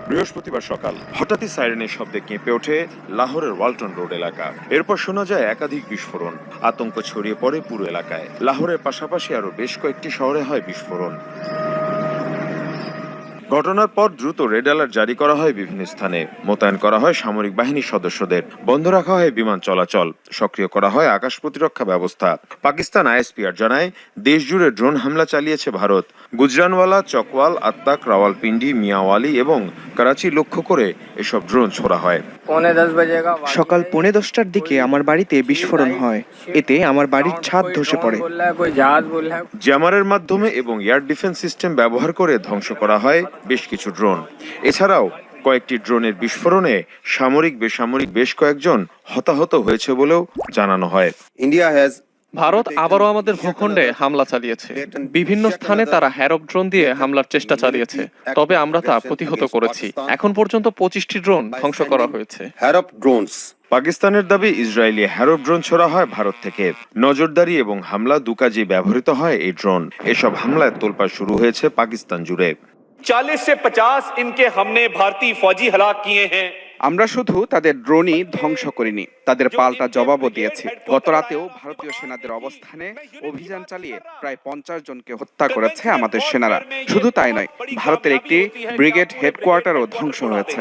বৃহস্পতিবার সকাল হঠাৎই সাইরেনের শব্দে কেঁপে ওঠে লাহোরের ওয়ালটন রোড এলাকা। এরপর শোনা যায় একাধিক বিস্ফোরণ। আতঙ্ক ছড়িয়ে পড়ে পুরো এলাকায়। লাহোরের পাশাপাশি আরো বেশ কয়েকটি শহরে হয় বিস্ফোরণ। ঘটনার পর দ্রুত রেড অ্যালার্ট জারি করা হয় বিভিন্ন স্থানে। মোতায়েন করা হয় সামরিক বাহিনীর সদস্যদের। বন্ধ রাখা হয় বিমান চলাচল। সক্রিয় করা হয় আকাশ প্রতিরক্ষা ব্যবস্থা। পাকিস্তান আইএসপিআর জানায়, দেশ জুড়ে ড্রোন হামলা চালিয়েছে ভারত। গুজরানওয়ালা, চকওয়াল, আত্তাক, রাওয়ালপিন্ডি, মিয়াওয়ালি এবং করাচি লক্ষ্য করে এসব ড্রোন ছোড়া হয়। সকাল 10:15টার দিকে আমার বাড়িতে বিস্ফোরণ হয়। এতে আমার বাড়ির ছাদ ধসে পড়ে। জ্যামারের মাধ্যমে এবং এয়ার ডিফেন্স সিস্টেম ব্যবহার করে ধ্বংস করা হয় বেশ কিছু ড্রোন। এছাড়াও কয়েকটি ড্রোনের বিস্ফোরণে সামরিক বেসামরিক বেশ কয়েকজন হতাহত হয়েছে বলেও জানানো হয়। ভারত আবারও আমাদের ভূখণ্ডে হামলা চালিয়েছে। বিভিন্ন স্থানে তারা হ্যারপ ড্রোন দিয়ে হামলার চেষ্টা চালিয়েছে, তবে আমরা তা প্রতিহত করেছি। এখন পর্যন্ত 25টি ড্রোন ধ্বংস করা হয়েছে। পাকিস্তানের দাবি, ইসরায়েলি হ্যারপ ড্রোন ছোড়া হয় ভারত থেকে। নজরদারি এবং হামলা দু কাজে ব্যবহৃত হয় এই ড্রোন। এসব হামলায় তোলপাড় শুরু হয়েছে পাকিস্তান জুড়ে। 40 से 50 इनके हमने भारतीय फौजी हलाक किए हैं। আমরা শুধু তাদের ড্রোনই ধ্বংস করিনি, তাদের পাল্টা জবাবও দিয়েছি। গত রাতেও ভারতীয় সেনাদের অবস্থানে অভিযান চালিয়ে প্রায় 50 জনকে হত্যা করেছে আমাদের সেনারা। শুধু তাই নয়, ভারতের একটি ব্রিগেড হেডকোয়ার্টারও ধ্বংস হয়েছে।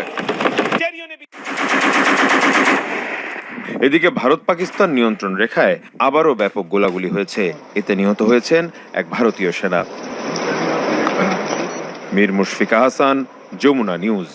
এদিকে ভারত পাকিস্তান নিয়ন্ত্রণ রেখায় আবারও ব্যাপক গোলাগুলি হয়েছে। এতে নিহত হয়েছেন এক ভারতীয় সেনা। মীর মুশফিকা হাসান, যমুনা নিউজ।